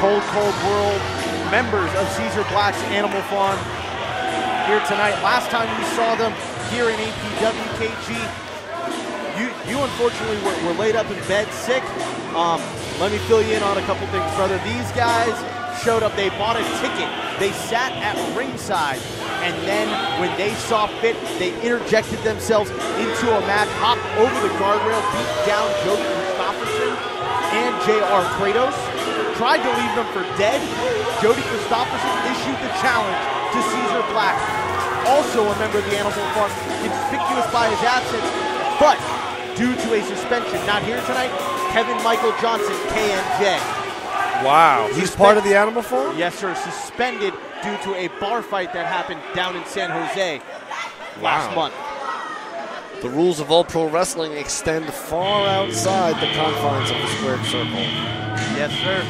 Cold World members of Caesar Black's Animal Farm here tonight. Last time we saw them here in APWKG, you unfortunately were laid up in bed sick. Let me fill you in on a couple things, brother. These guys showed up, they bought a ticket, they sat at ringside, and then when they saw fit, they interjected themselves into a match, hopped over the guardrail, beat down Jody Kristofferson and JR Kratos, tried to leave them for dead. Jody Kristofferson issued the challenge to Caesar Black, also a member of the Animal Farm, conspicuous by his absence, but due to a suspension, not here tonight, Kevin Michael Johnson, KMJ. Wow, he's part of the Animal Farm? Yes, sir, suspended due to a bar fight that happened down in San Jose last month. The rules of All Pro Wrestling extend far outside the confines of the squared circle. Yes, sir.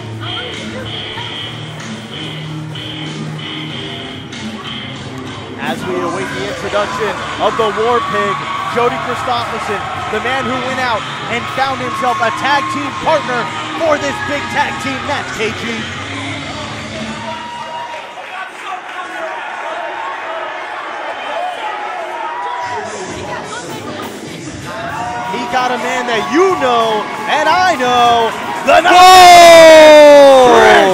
As we await the introduction of the War Pig, Jody Kristofferson, the man who went out and found himself a tag team partner for this big tag team match, KG. He got a man that you know and I know, the Chris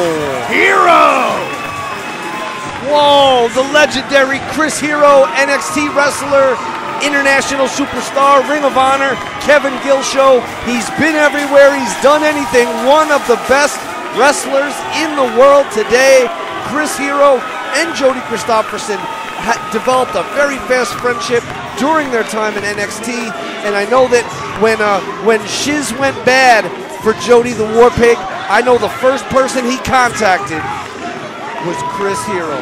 Hero. Whoa, the legendary Chris Hero, NXT wrestler, international superstar, Ring of Honor, Kevin Gill Show. He's been everywhere, he's done anything. One of the best wrestlers in the world today. Chris Hero and Jody Kristofferson developed a very fast friendship during their time in NXT. And I know that when shiz went bad for Jody the War Pig, I know the first person he contacted was Chris Hero.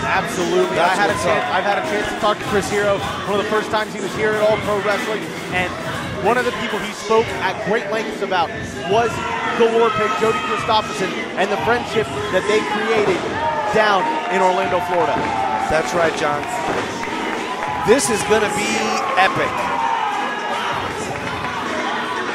Absolutely. I've had a chance to talk to Chris Hero one of the first times he was here at All Pro Wrestling, and one of the people he spoke at great lengths about was the War Pig, Jody Kristofferson, and the friendship that they created down in Orlando, Florida. That's right, John. This is going to be epic.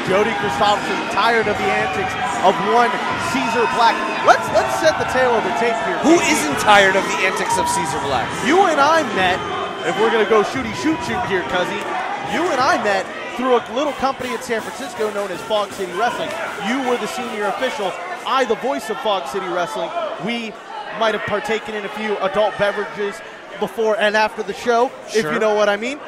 Jody Kristofferson, tired of the antics of one Caesar Black. Let's set the tail of the tape here. Who isn't tired of the antics of Caesar Black? You and I met, if we're going to go shooty shoot here, Cuzzy, you and I met through a little company in San Francisco known as Fog City Wrestling. You were the senior official, I the voice of Fog City Wrestling. We might have partaken in a few adult beverages before and after the show, if you know what I mean.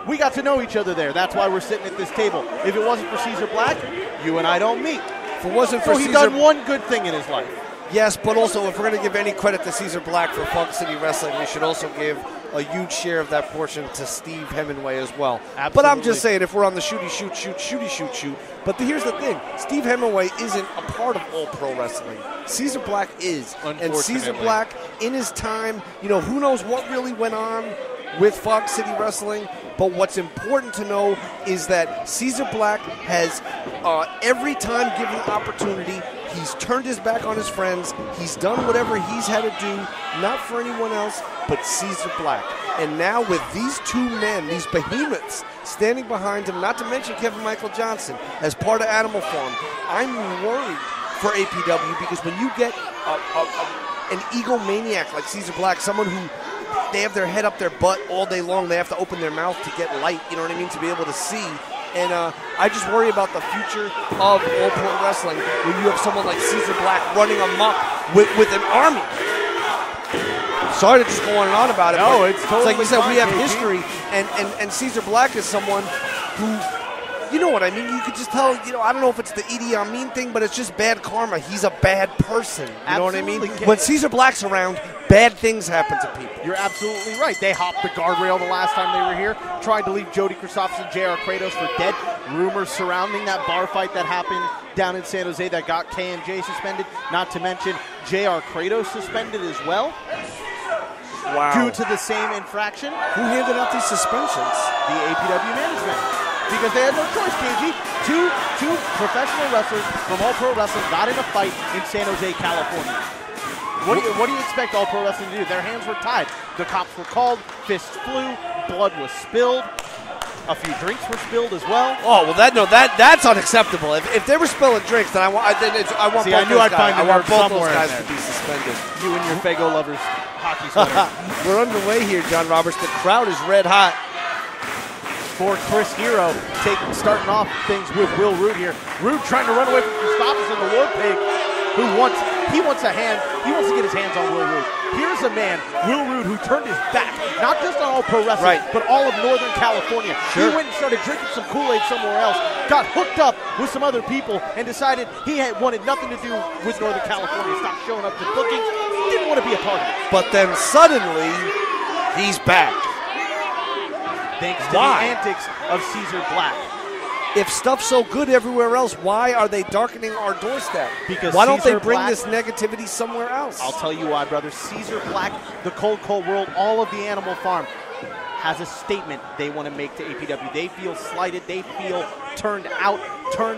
We got to know each other there. That's why we're sitting at this table. If it wasn't for Caesar Black, you and I don't meet. If it wasn't for Caesar, he's done one good thing in his life. Yes, but also if we're going to give any credit to Caesar Black for Fog City Wrestling, we should also give a huge share of that portion to Steve Hemingway as well. Absolutely. But I'm just saying, if we're on the shooty shoot. But here's the thing: Steve Hemingway isn't a part of All Pro Wrestling. Caesar Black is, and Caesar Black, in his time, who knows what really went on with Fog City Wrestling. But what's important to know is that Caesar Black has, every time given the opportunity, he's turned his back on his friends. He's done whatever he's had to do, not for anyone else, but Caesar Black. And now with these two men, these behemoths, standing behind him, not to mention Kevin Michael Johnson, as part of Animal Farm, I'm worried for APW because when you get an egomaniac like Caesar Black, someone who they have their head up their butt all day long. They have to open their mouth to get light, you know what I mean, to be able to see. And I just worry about the future of All Pro Wrestling when you have someone like Caesar Black running amok with an army. Sorry to just go on and on about it. No, it's totally like you said, we have KG. history, and Caesar Black is someone who, you know what I mean? You could just tell, I don't know if it's the Idi Amin thing, but it's just bad karma. He's a bad person. You know what I mean? When Caesar Black's around, bad things happen to people. You're absolutely right. They hopped the guardrail the last time they were here, tried to leave Jody Kristofferson, JR Kratos for dead. Rumors surrounding that bar fight that happened down in San Jose that got KMJ suspended, not to mention JR Kratos suspended as well. Wow. Due to the same infraction. Who handed out these suspensions? The APW management. Because they had no choice, KG. Two professional wrestlers from All Pro Wrestling got in a fight in San Jose, California. What do you expect All Pro Wrestling to do? Their hands were tied. The cops were called, fists flew, blood was spilled. A few drinks were spilled as well. Oh well, that's unacceptable. If they were spilling drinks, then I want both I knew I'd find I want both those somewhere guys to be suspended. You and your Fago lovers hockey sweater. We're underway here, John Roberts. The crowd is red hot. For Chris Hero, starting off things with Will Rood here. Rood trying to run away from Kristofferson, the War Pig, who wants to get his hands on Will Rood. Here's a man, Will Rood, who turned his back, not just on all pro wrestling, but all of Northern California. Sure. He went and started drinking some Kool-Aid somewhere else, got hooked up with some other people, and decided he wanted nothing to do with Northern California. Stopped showing up to bookings, didn't want to be a part of it. But then suddenly, he's back. Thanks to the antics of Caesar Black. If stuff's so good everywhere else, why are they darkening our doorstep? Because why don't Caesar they bring Black, this negativity somewhere else? I'll tell you why, brother. Caesar Black, the Cold World, all of the Animal Farm, has a statement they want to make to APW. They feel slighted. They feel turned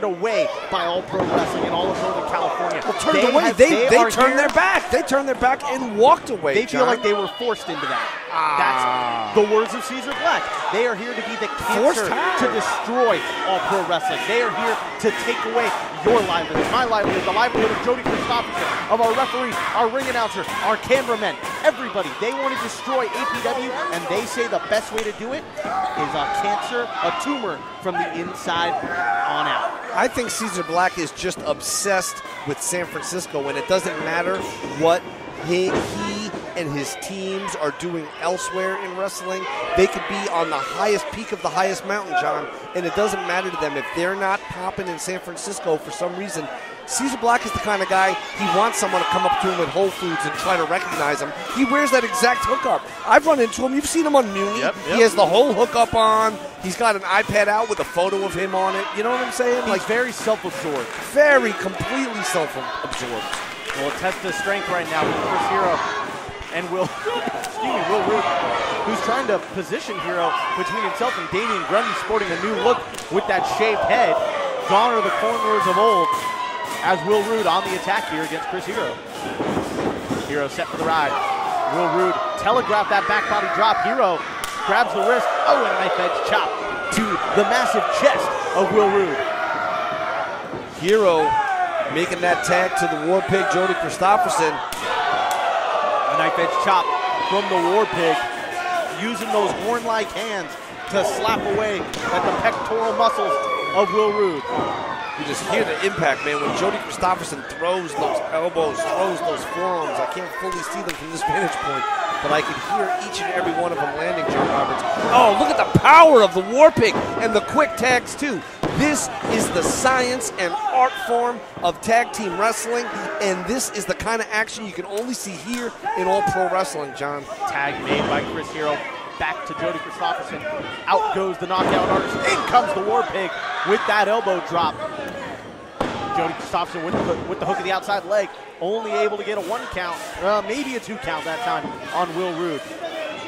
away by all pro wrestling in all of Northern California. Well, turned away. They turned their back. They turned their back and walked away. They feel like they were forced into that. That's the words of Caesar Black. They are here to be the cancer to destroy all pro wrestling. They are here to take away your livelihood, my livelihood, the livelihood of Jody Kristofferson, of our referee, our ring announcer, our cameramen, everybody. They want to destroy APW, and they say the best way to do it is a cancer, a tumor from the inside on out. I think Caesar Black is just obsessed with San Francisco, and it doesn't matter what he and his teams are doing elsewhere in wrestling. They could be on the highest peak of the highest mountain, John, and it doesn't matter to them if they're not popping in San Francisco for some reason. Caesar Black is the kind of guy, he wants someone to come up to him at Whole Foods and try to recognize him. He wears that exact hookup. I've run into him. You've seen him on Muni. Yep. He has the whole hookup on. He's got an iPad out with a photo of him on it. You know what I'm saying? He's very self-absorbed. Very completely self-absorbed. Well, test his strength right now with Chris Hero and Will Rood, who's trying to position Hero between himself and Damien Grundy, sporting a new look with that shaved head. Gone are the corners of old, as Will Rood on the attack here against Chris Hero. Hero set for the ride. Will Rood telegraphed that back body drop. Hero grabs the wrist. Oh, and a knife edge chop to the massive chest of Will Rood. Hero making that tag to the War Pig, Jody Kristofferson. A knife edge chop from the War Pig, using those horn-like hands to slap away at the pectoral muscles of Will Rood. You just hear the impact, man. When Jody Kristofferson throws those elbows, throws those forearms, I can't fully see them from this vantage point, but I can hear each and every one of them landing, John Roberts. Oh, look at the power of the War Pig and the quick tags, too. This is the science and art form of tag team wrestling, and this is the kind of action you can only see here in all pro wrestling, John. Tag made by Chris Hero. Back to Jody Kristofferson. Out goes the knockout artist. In comes the War Pig with that elbow drop. Jody Kristofferson with the hook of the outside leg. Only able to get a 1 count, maybe a 2 count that time on Will Rood.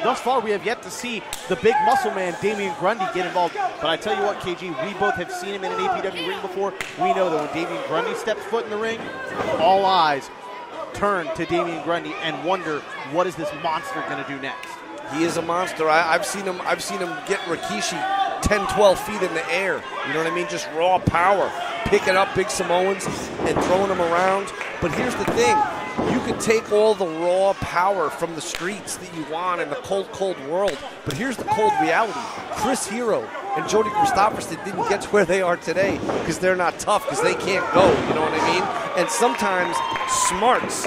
Thus far, we have yet to see the big muscle man, Damien Grundy, get involved. But I tell you what, KG, we both have seen him in an APW ring before. We know that when Damien Grundy steps foot in the ring, all eyes turn to Damien Grundy and wonder, what is this monster going to do next? He is a monster. I've seen him get Rikishi 10, 12 feet in the air. You know what I mean? Just raw power. Picking up big Samoans and throwing them around. But here's the thing. You can take all the raw power from the streets that you want in the cold, cold world. But here's the cold reality. Chris Hero and Jody Kristofferson didn't get to where they are today because they're not tough, because they can't go. You know what I mean? And sometimes smarts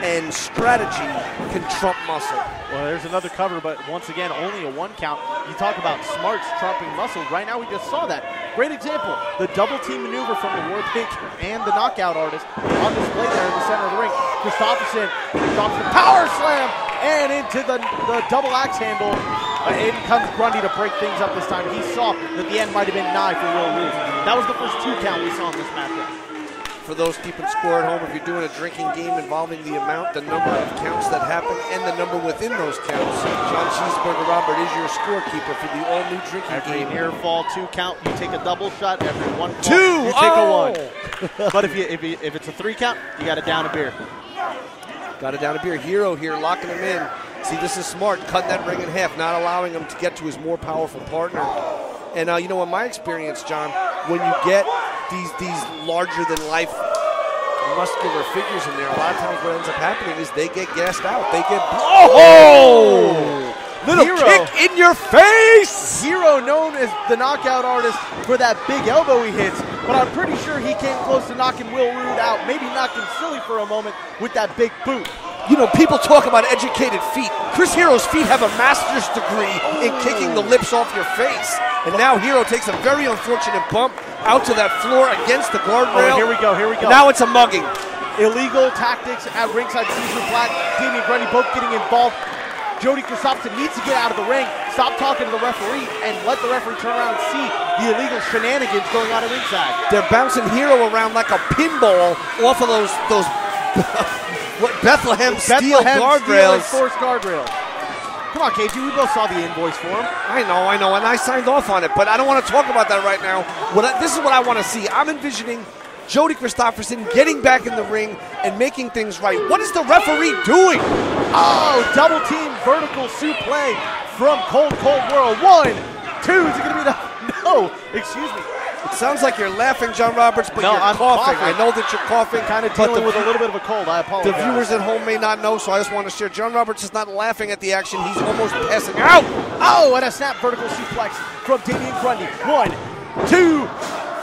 and strategy can trump muscle. Well, there's another cover, but once again, only a 1 count. You talk about smarts trumping muscle. Right now, we just saw that. Great example. The double team maneuver from the War Pig and the knockout artist on display there in the center of the ring. Kristofferson drops the power slam and into the double axe handle. In comes Grundy to break things up this time. He saw that the end might have been nigh for Will Rood. That was the first 2 count we saw in this matchup. For those keeping score at home, if you're doing a drinking game involving the amount, the number of counts that happen, and the number within those counts, John Cheeseburger Robert is your scorekeeper for the all-new drinking game. Every near fall 2 count, you take a double shot. Every 1 fall, you take a 1. But if it's a 3 count, you got to down a beer. Got to down a beer. Hero here locking him in. See, this is smart, cutting that ring in half, not allowing him to get to his more powerful partner. And, you know, in my experience, John, when you get these larger-than-life muscular figures in there, a lot of times what ends up happening is they get gassed out. They get... Oh! Little Hero. kick in your face! Hero known as the knockout artist for that big elbow he hits, but I'm pretty sure he came close to knocking Will Rood out, maybe knocking silly for a moment with that big boot. You know, people talk about educated feet. Chris Hero's feet have a master's degree in kicking the lips off your face. And now Hero takes a very unfortunate bump out to that floor against the guardrail. Oh, here we go, here we go. Now it's a mugging. Illegal tactics at ringside. Caesar Black, Damien Grundy both getting involved. Jody Kristofferson needs to get out of the ring, stop talking to the referee, and let the referee turn around and see the illegal shenanigans going on at ringside. They're bouncing Hero around like a pinball off of those what, Bethlehem steel guardrails. Force guardrails. Come on, KG, we both saw the invoice for him. I know, and I signed off on it, but I don't want to talk about that right now. This is what I want to see. I'm envisioning Jody Kristofferson getting back in the ring and making things right. What is the referee doing? Oh, double team vertical suplex from Cold World. 1, 2, is it going to be the... No, excuse me. It sounds like you're laughing, John Roberts, but no, you're coughing. I know that you're coughing. Kind of dealing with a little bit of a cold. I apologize. The viewers at home may not know, so I just want to share. John Roberts is not laughing at the action. He's almost passing out. Oh, and a snap vertical suplex from Damien Grundy. 1, 2.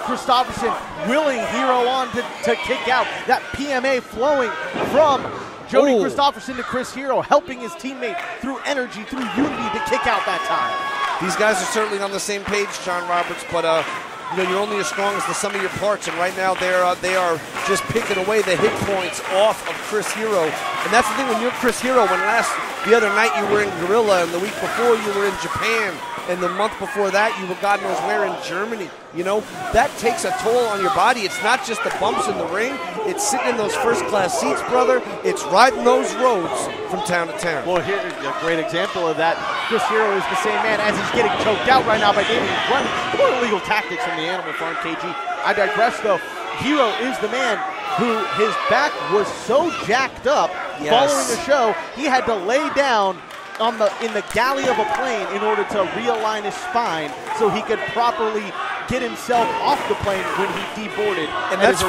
Kristofferson willing Hero on to kick out. That PMA flowing from Jody Kristofferson to Chris Hero, helping his teammate through energy, through unity to kick out that time. These guys are certainly on the same page, John Roberts, but you know, you're only as strong as the sum of your parts, and right now they are just picking away the hit points off of Chris Hero. And that's the thing, when you're Chris Hero, the other night you were in Gorilla, and the week before you were in Japan, and the month before that you were God knows where in Germany. You know, that takes a toll on your body. It's not just the bumps in the ring. It's sitting in those first-class seats, brother. It's riding those roads from town to town. Well, here's a great example of that. Chris Hero is the same man as he's getting choked out right now by Damien Grundy. More illegal tactics from the Animal Farm, KG. I digress, though. Hero is the man who his back was so jacked up following the show, he had to lay down in the galley of a plane in order to realign his spine so he could properly get himself off the plane when he deboarded. And that's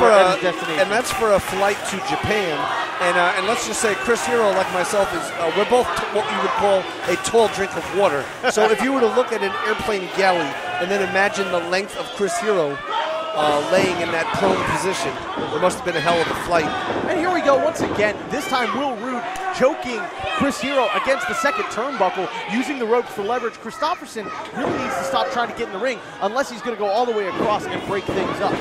for a flight to Japan. And let's just say Chris Hero, like myself, is we're both what you would call a tall drink of water. So if you were to look at an airplane galley and then imagine the length of Chris Hero laying in that prone position, it must have been a hell of a flight. And here we go once again. This time Will Rood choking Chris Hero against the second turnbuckle, using the ropes for leverage. Kristofferson really needs to stop trying to get in the ring unless he's going to go all the way across and break things up.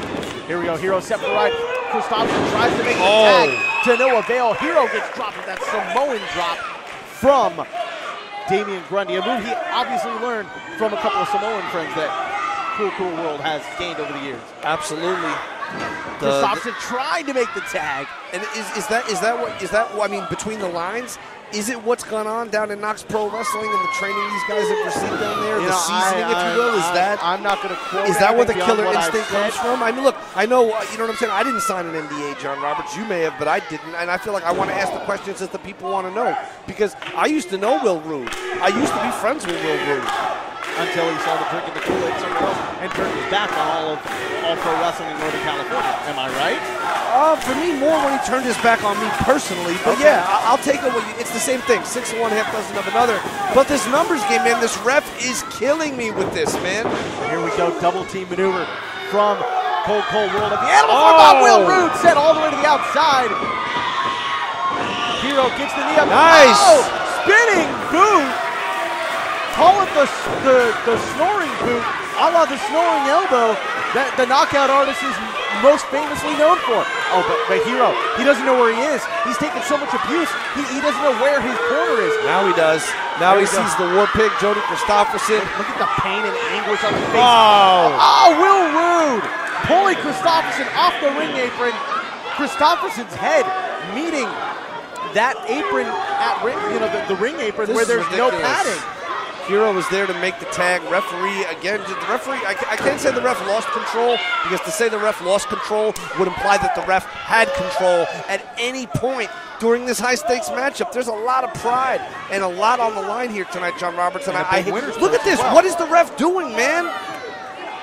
Here we go. Hero set for the right. Kristofferson tries to make the tag to no avail. Hero gets dropped with that Samoan drop from Damien Grundy, a move he obviously learned from a couple of Samoan friends that Cool World has gained over the years. Absolutely. Kristofferson tried to make the tag. And is that what I mean, between the lines? Is it what's gone on down in Knox Pro Wrestling and the training these guys have received down there? The seasoning, if you will, is that? I'm not going to quote. Is that where the killer instinct comes from? I mean, look, I know, you know what I'm saying? I didn't sign an NDA, John Roberts. You may have, but I didn't. And I feel like I want to ask the questions that the people want to know. Because I used to know Will Rood. I used to be friends with Will Rood. Until he started drinking the Kool-Aid somewhere else and turned his back on all pro wrestling in Northern California. Am I right? For me, more when he turned his back on me personally. But yeah, I'll take it. It's the same thing. 6 of one, half dozen of another. But this numbers game, man, this ref is killing me with this, man. Here we go, double team maneuver from Cold World at the Animal Farm. Will Rood set all the way to the outside. Hero gets the knee up. Nice. Oh, spinning boot. Call it the snoring boot, a la the snoring elbow that the knockout artist is most famously known for. Oh, but Hero, he doesn't know where he is. He's taken so much abuse, he doesn't know where his corner is. Now he does. Now he sees the War Pig, Jody Kristofferson. Look at the pain and anguish on his face. Oh, Will Rood pulling Kristofferson off the ring apron. Kristofferson's head meeting that apron at the ring apron where there's no padding. Hero was there to make the tag. Referee, again, the referee, I can't say the ref lost control, because to say the ref lost control would imply that the ref had control at any point during this high-stakes matchup. There's a lot of pride and a lot on the line here tonight, John Roberts. And look at this. What is the ref doing, man?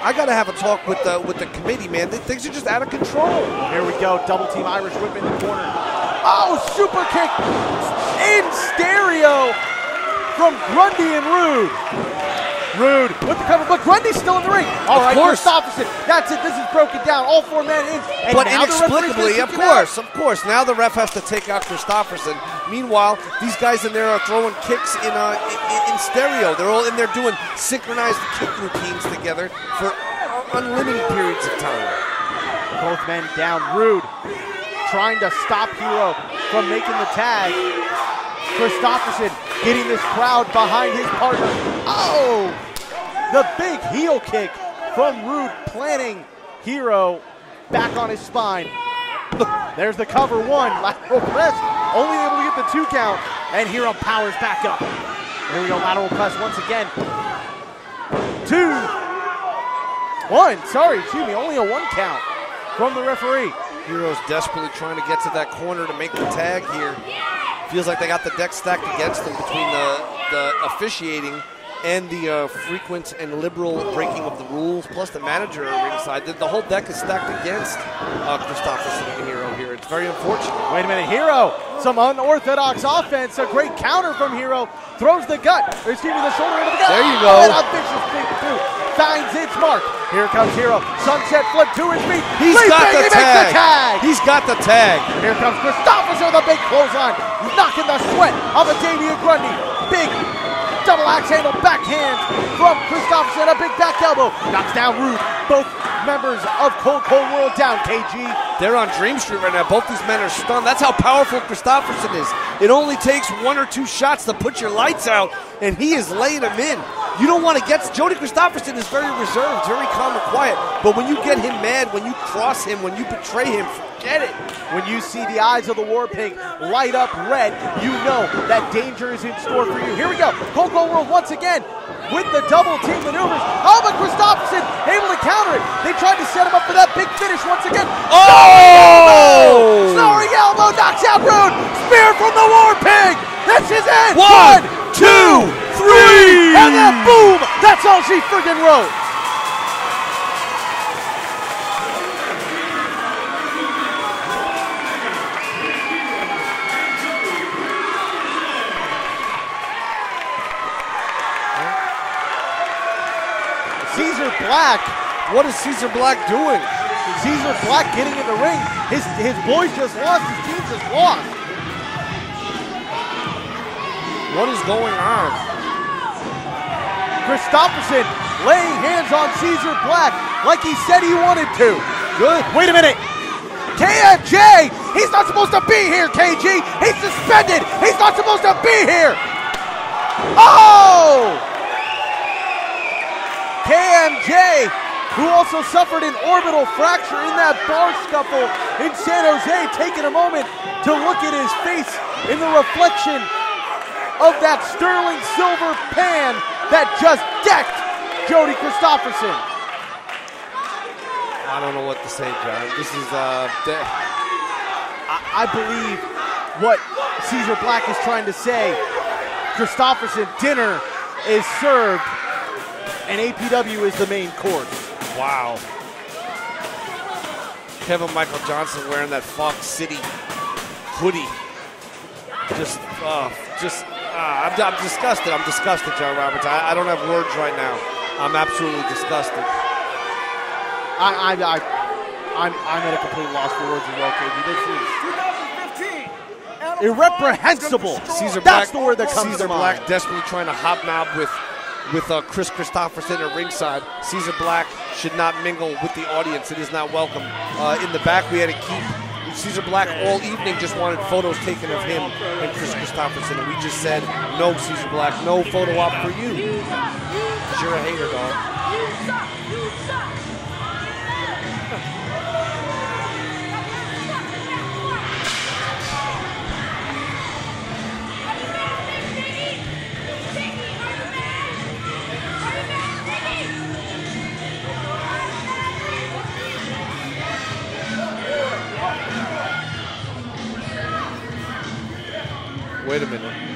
I got to have a talk with the committee, man. Things are just out of control. Here we go, double team Irish whip in the corner. Oh, super kick in stereo from Grundy and Rood. Rood with the cover, but Grundy's still in the ring. All right, Kristofferson, that's it. This is broken down. All 4 men in. And but inexplicably, of course. Now the ref has to take out Kristofferson. Meanwhile, these guys in there are throwing kicks in stereo. They're all in there doing synchronized kick routines together for unlimited periods of time. Both men down. Rood trying to stop Hero from making the tag. Kristofferson getting this crowd behind his partner. Oh! The big heel kick from Rood, planting Hero back on his spine. There's the cover 1, lateral press, only able to get the 2 count, and Hero powers back up. Here we go, lateral press once again. 2, 1, sorry, excuse me, only a 1 count from the referee. Hero's desperately trying to get to that corner to make the tag here. Feels like they got the deck stacked against them between the officiating and the frequent and liberal breaking of the rules, plus the manager at ringside. The whole deck is stacked against Kristofferson and Hero here. It's very unfortunate. Wait a minute, Hero, some unorthodox offense. A great counter from Hero. Throws the gut, or excuse me, the shoulder into the gut. There you go. And a vicious big boot. Finds its mark. Here comes Hero. Sunset flip to his feet. He's got the tag. Tag. He's got the tag. Here comes Kristofferson with a big clothesline. Knocking the sweat off of Damien Grundy. Big double axe handle backhand from Kristofferson. A big back elbow. Knocks down Rood. Both members of Cold World down, KG. They're on Dream Street right now. Both these men are stunned. That's how powerful Kristofferson is. It only takes 1 or 2 shots to put your lights out, and he is laying them in. You don't want to get... Jody Kristofferson is very reserved, very calm and quiet, but when you get him mad, when you cross him, when you betray him, forget it. When you see the eyes of the War Pig light up red, you know that danger is in store for you. Here we go. Cold World once again with the double team maneuvers. Oh, but Kristofferson able to counter it. They tried to set him up for that big finish once again. Oh! Snoring elbow knocks out Rood. Spear from the War Pig. This is it. 1, 2, 3. And then boom. That's all she friggin' wrote. Caesar Black. What is Caesar Black doing? Caesar Black getting in the ring. His boys just lost. His team just lost. What is going on? Kristofferson laying hands on Caesar Black like he said he wanted to. Good. Wait a minute. KMJ, he's not supposed to be here, KG. He's suspended. He's not supposed to be here. Oh! KMJ, who also suffered an orbital fracture in that bar scuffle in San Jose, taking a moment to look at his face in the reflection of that sterling silver pan that just decked Jody Kristofferson. I don't know what to say, John. This is, I believe what Caesar Black is trying to say. Kristofferson, dinner is served, and APW is the main course. Wow. Kevin Michael Johnson wearing that Fox City hoodie. I'm disgusted. I'm disgusted, John Roberts. I don't have words right now. I'm absolutely disgusted. I'm at a complete loss for words as well, KG. This is irreprehensible. That's the word that comes to mind. Black desperately trying to hobnob with Chris Kristofferson at ringside. Caesar Black should not mingle with the audience. It is not welcome. In the back, we had to keep Caesar Black all evening just wanted photos taken of him and Chris Kristofferson, and we just said, no, Caesar Black, no photo op for you. Because you're a hater, dog. Wait a minute.